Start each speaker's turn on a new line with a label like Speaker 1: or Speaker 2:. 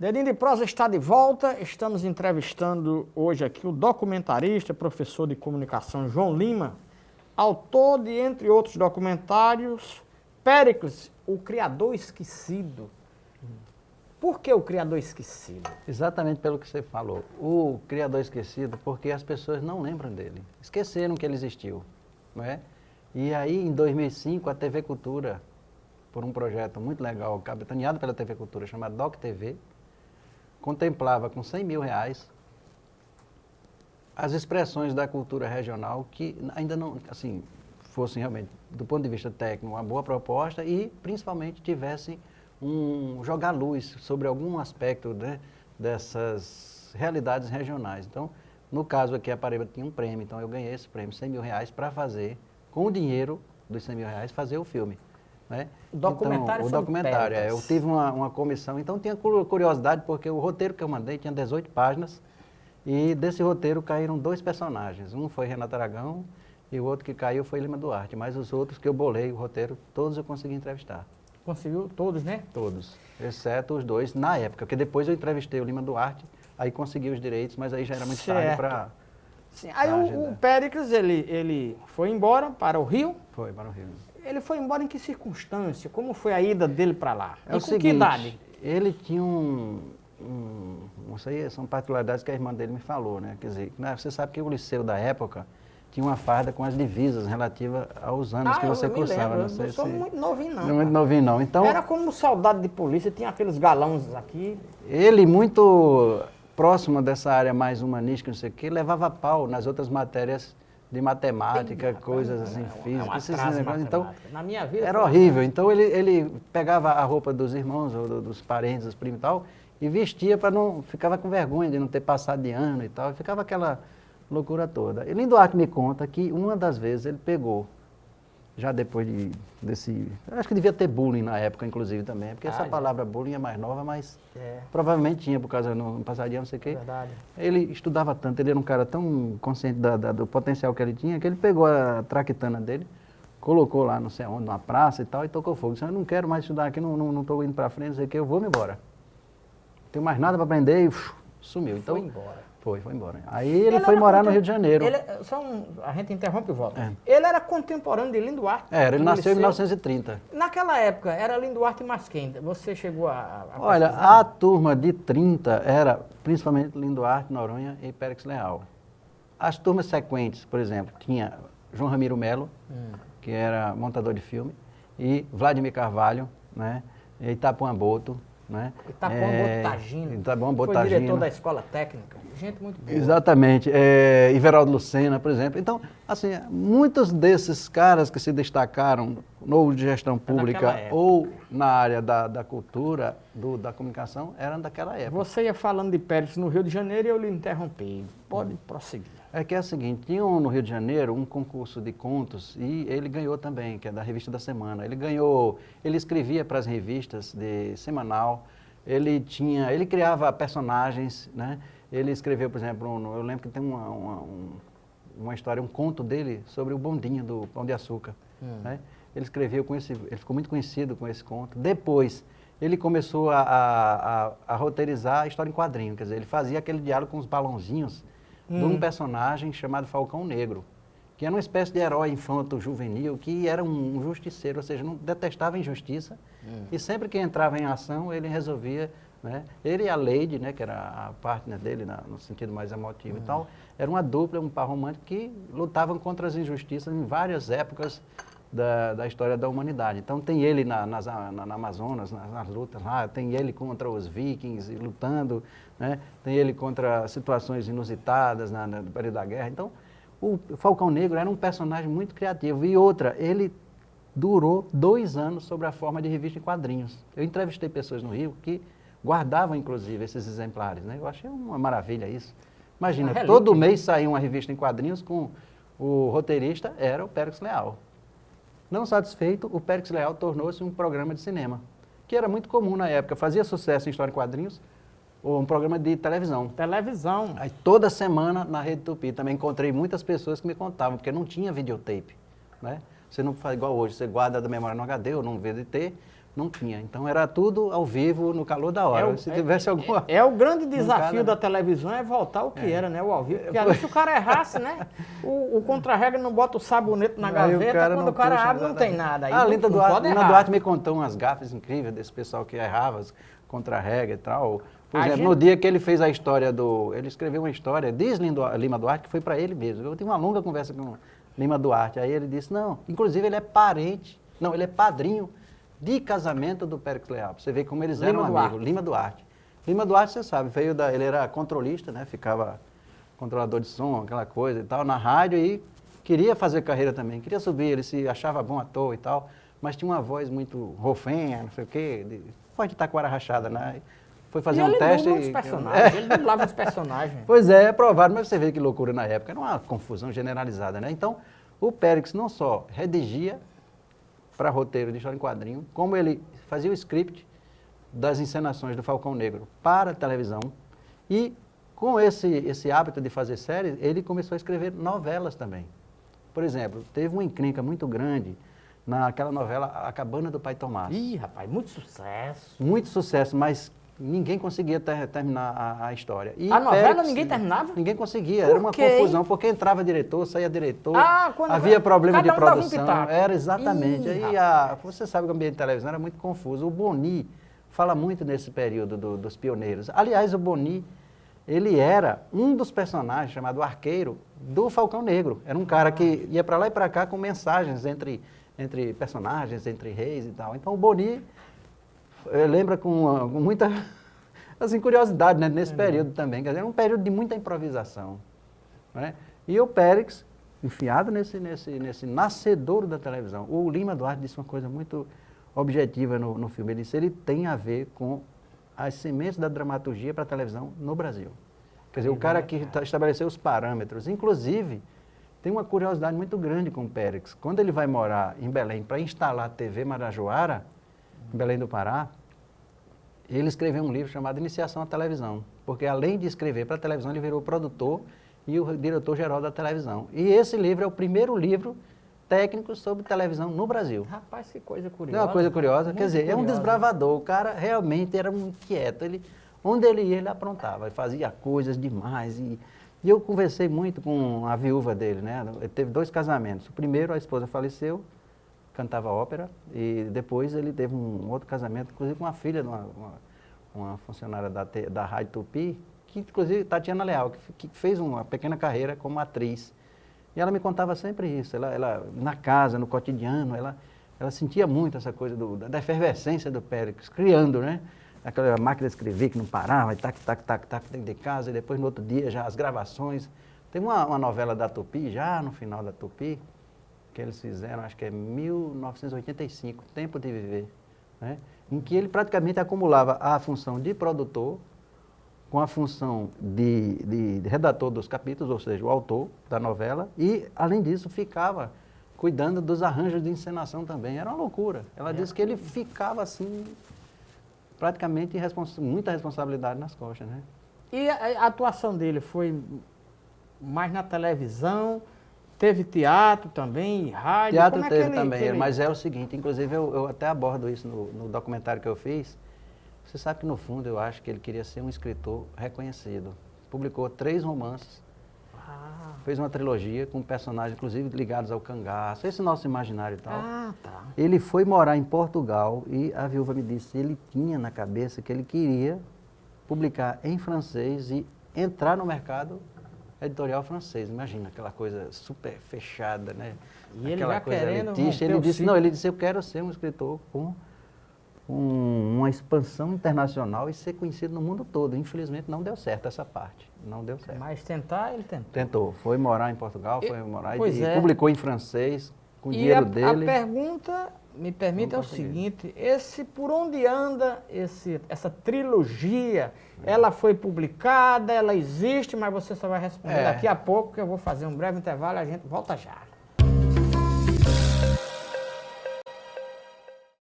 Speaker 1: Dedinho de Prosa está de volta. Estamos entrevistando hoje aqui o documentarista, professor de comunicação João Lima, autor de, entre outros documentários, Péricles, o Criador Esquecido. Por que o Criador Esquecido?
Speaker 2: Exatamente pelo que você falou. O Criador Esquecido, porque as pessoas não lembram dele. Esqueceram que ele existiu, não é? E aí, em 2005, a TV Cultura, por um projeto muito legal, capitaneado pela TV Cultura, chamado Doc TV, contemplava com R$100 mil as expressões da cultura regional que ainda não, assim, fossem realmente, do ponto de vista técnico, uma boa proposta e, principalmente, tivessem jogar luz sobre algum aspecto, né, dessas realidades regionais. Então, no caso aqui, a Paraíba tinha um prêmio, então eu ganhei esse prêmio, R$100 mil, para fazer, com o dinheiro dos R$100 mil, fazer o filme. Né?
Speaker 1: O documentário
Speaker 2: então, o documentário, eu tive uma comissão, então tinha curiosidade, porque o roteiro que eu mandei tinha 18 páginas, e desse roteiro caíram 2 personagens. Um foi Renato Aragão, e o outro que caiu foi Lima Duarte, mas os outros que eu bolei o roteiro, todos eu consegui entrevistar.
Speaker 1: Conseguiu todos, né?
Speaker 2: Todos, exceto os 2 na época, porque depois eu entrevistei o Lima Duarte, aí consegui os direitos, mas aí já era muito tarde para...
Speaker 1: Sim, aí o Péricles, ele foi embora para o Rio?
Speaker 2: Foi para o Rio.
Speaker 1: Ele foi embora em que circunstância? Como foi a ida dele para lá?
Speaker 2: É o seguinte, que idade? Ele tinha isso aí são particularidades que a irmã dele me falou, né? Quer dizer, né, você sabe que o liceu da época tinha uma farda com as divisas relativa aos anos que você cursava.
Speaker 1: Não sei, sou muito novinho, não.
Speaker 2: Não muito novinho, não. Então,
Speaker 1: era como soldado de polícia, tinha aqueles galões aqui.
Speaker 2: Ele, muito próximo dessa área mais humanística, não sei o quê, levava pau nas outras matérias de matemática, coisas assim, física. Então,
Speaker 1: na minha vida,
Speaker 2: era horrível. Então, ele pegava a roupa dos irmãos, ou dos parentes, dos primos e tal, e vestia para não... Ficava com vergonha de não ter passado de ano e tal, e ficava aquela loucura toda. E Lima Duarte me conta que uma das vezes ele pegou, já depois desse... Acho que devia ter bullying na época, inclusive, também, porque essa palavra bullying é mais nova, mas provavelmente tinha, por causa não passar de ano, não sei o quê.
Speaker 1: Verdade.
Speaker 2: Ele estudava tanto, ele era um cara tão consciente do potencial que ele tinha, que ele pegou a traquitana dele, colocou lá, não sei onde, numa praça e tal, e tocou fogo. Disse, eu não quero mais estudar aqui, não estou indo para frente, não sei o quê, eu vou me embora. Não tenho mais nada para aprender, e sumiu. Então,
Speaker 1: foi embora.
Speaker 2: Foi embora. Aí ele foi morar no Rio de Janeiro.
Speaker 1: A gente interrompe e volta. Ele era contemporâneo de Lima Duarte?
Speaker 2: Ele nasceu em 1930.
Speaker 1: Naquela época, era Lima Duarte mais quem? Você chegou a
Speaker 2: Olha, pesquisar? A turma de 30 era principalmente Lima Duarte, Noronha e Péricles Leal. As turmas sequentes, por exemplo, tinha João Ramiro Melo, que era montador de filme, e Vladimir Carvalho, né, e Itapuã Boto, né?
Speaker 1: Itapuã Botagino.
Speaker 2: Foi
Speaker 1: diretor da escola técnica. Gente muito boa.
Speaker 2: Exatamente. Iveraldo Lucena, por exemplo. Então, assim, muitos desses caras que se destacaram no de gestão pública ou na área da cultura, da comunicação, eram daquela época.
Speaker 1: Você ia falando de Péricles no Rio de Janeiro e eu lhe interrompi. Pode prosseguir.
Speaker 2: É que é o seguinte, tinha no Rio de Janeiro um concurso de contos e ele ganhou também, que é da Revista da Semana. Ele escrevia para as revistas de semanal, ele criava personagens, né? Ele escreveu, por exemplo, eu lembro que tem uma história, um conto dele sobre o bondinho do Pão de Açúcar. Né? Ele escreveu ele ficou muito conhecido com esse conto. Depois, ele começou a roteirizar a história em quadrinho, quer dizer, ele fazia aquele diálogo com os balãozinhos de um personagem chamado Falcão Negro, que era uma espécie de herói infanto-juvenil, que era um justiceiro, ou seja, não detestava a injustiça, e sempre que entrava em ação, ele resolvia, né? Ele e a Lady, né, que era a partner dele, no sentido mais emotivo e tal, era uma dupla, um par romântico que lutavam contra as injustiças em várias épocas da história da humanidade. Então tem ele na Amazonas, nas lutas lá, tem ele contra os vikings lutando, né? Tem ele contra situações inusitadas no período da guerra. Então o Falcão Negro era um personagem muito criativo. E outra, ele durou 2 anos sob a forma de revista em quadrinhos. Eu entrevistei pessoas no Rio que guardavam, inclusive, esses exemplares. Né? Eu achei uma maravilha isso. Imagina, todo mês saía uma revista em quadrinhos com o roteirista, era o Péricles Leal. Não satisfeito, o Péricles Leal tornou-se um programa de cinema, que era muito comum na época. Fazia sucesso em história em quadrinhos, ou um programa de televisão.
Speaker 1: Televisão.
Speaker 2: Aí, toda semana na Rede Tupi também encontrei muitas pessoas que me contavam, porque não tinha videotape. Né? Você não faz igual hoje, você guarda da memória no HD ou num VDT, não tinha. Então era tudo ao vivo, no calor da hora. Se tivesse alguma...
Speaker 1: É o grande desafio da televisão é voltar ao que era, né? O ao vivo. Porque ali se o cara errasse, né? O contra-regra não bota o sabonete na gaveta, quando o cara abre não tem nada. Aí
Speaker 2: a Lina
Speaker 1: Duarte,
Speaker 2: Duarte me contou umas gafes incríveis desse pessoal que errava, contra-regra e tal. Por exemplo,
Speaker 1: gente...
Speaker 2: no dia que ele fez a história ele escreveu uma história, diz Lima Duarte, que foi para ele mesmo. Eu tive uma longa conversa com Lima Duarte. Aí ele disse, não, inclusive ele é parente, não, ele é padrinho de casamento do Péricles Leal. Você vê como eles eram amigos. Lima Duarte. Lima Duarte, você sabe, ele era controlista, né? Ficava controlador de som, aquela coisa e tal, na rádio e queria fazer carreira também. Queria subir, ele se achava bom ator e tal, mas tinha uma voz muito rofenha, não sei o quê, voz de taquara rachada, né? Foi fazer um teste.
Speaker 1: Ele dublava os personagens.
Speaker 2: Pois é provável, mas você vê que loucura na época. Era uma confusão generalizada, né? Então, o Péricles não só redigia para roteiro de história em quadrinho, como ele fazia o script das encenações do Falcão Negro para a televisão. E com esse hábito de fazer séries, ele começou a escrever novelas também. Por exemplo, teve uma encrenca muito grande naquela novela A Cabana do Pai Tomás.
Speaker 1: Ih, rapaz, muito sucesso.
Speaker 2: Muito sucesso, mas ninguém conseguia terminar a história. E
Speaker 1: a novela ninguém terminava?
Speaker 2: Ninguém conseguia, era uma confusão, porque entrava diretor, saía diretor, havia problema de produção. Era exatamente. Aí você sabe que o ambiente de televisão era muito confuso. O Boni fala muito nesse período dos pioneiros. Aliás, o Boni, ele era um dos personagens, chamado Arqueiro, do Falcão Negro. Era um cara que ia para lá e para cá com mensagens entre personagens, entre reis e tal. Então o Boni lembra com muita assim, curiosidade, né, nesse período também. Quer dizer, era um período de muita improvisação. Né? E o Péricles, enfiado nesse nascedouro da televisão. O Lima Duarte disse uma coisa muito objetiva no filme. Ele disse, ele tem a ver com as sementes da dramaturgia para a televisão no Brasil. Quer dizer, o cara que estabeleceu os parâmetros. Inclusive, tem uma curiosidade muito grande com o Péricles. Quando ele vai morar em Belém para instalar a TV Marajoara, em Belém do Pará, ele escreveu um livro chamado Iniciação à Televisão. Porque além de escrever para a televisão, ele virou produtor e o diretor-geral da televisão. E esse livro é o primeiro livro técnico sobre televisão no Brasil.
Speaker 1: Rapaz, que coisa curiosa.
Speaker 2: É uma coisa curiosa. Quer dizer, é um desbravador. O cara realmente era um inquieto. Onde ele ia, ele aprontava. Ele fazia coisas demais. E eu conversei muito com a viúva dele, né? Ele teve 2 casamentos. O primeiro, a esposa faleceu, cantava ópera. E depois ele teve um outro casamento, inclusive com uma filha de uma funcionária da Rádio Tupi, que inclusive Tatiana Leal, que fez uma pequena carreira como atriz. E ela me contava sempre isso, ela na casa, no cotidiano, ela sentia muito essa coisa da efervescência do Péricles, criando, né? Aquela máquina de escrever que não parava, e tac, dentro de casa, e depois no outro dia já as gravações. Tem uma novela da Tupi, já no final da Tupi, que eles fizeram, acho que é 1985, Tempo de Viver, né? Em que ele praticamente acumulava a função de produtor, com a função de redator dos capítulos, ou seja, o autor da novela, e, além disso, ficava cuidando dos arranjos de encenação também. Era uma loucura. Ela disse que ele ficava, assim, praticamente muita responsabilidade nas costas, né?
Speaker 1: E a atuação dele foi mais na televisão, teve teatro também, rádio?
Speaker 2: Teatro teve também, mas é o seguinte, inclusive eu até abordo isso no documentário que eu fiz. Você sabe que, no fundo, eu acho que ele queria ser um escritor reconhecido. Publicou 3 romances, fez uma trilogia com personagens, inclusive, ligados ao cangaço, esse nosso imaginário e tal.
Speaker 1: Tá.
Speaker 2: Ele foi morar em Portugal e a viúva me disse, ele tinha na cabeça que ele queria publicar em francês e entrar no mercado editorial francês. Imagina, aquela coisa super fechada, né?
Speaker 1: E ele
Speaker 2: aquela
Speaker 1: já
Speaker 2: coisa
Speaker 1: querendo
Speaker 2: elitista. Ele disse, eu quero ser um escritor com uma expansão internacional e ser conhecido no mundo todo. Infelizmente não deu certo essa parte, não deu certo.
Speaker 1: Mas tentar, ele tentou.
Speaker 2: Tentou, foi morar em Portugal, foi morar
Speaker 1: e
Speaker 2: publicou em francês, com o dinheiro dele.
Speaker 1: A pergunta, me permite, é o seguinte, por onde anda essa trilogia? Ela foi publicada, ela existe, mas você só vai responder daqui a pouco, que eu vou fazer um breve intervalo e a gente volta já.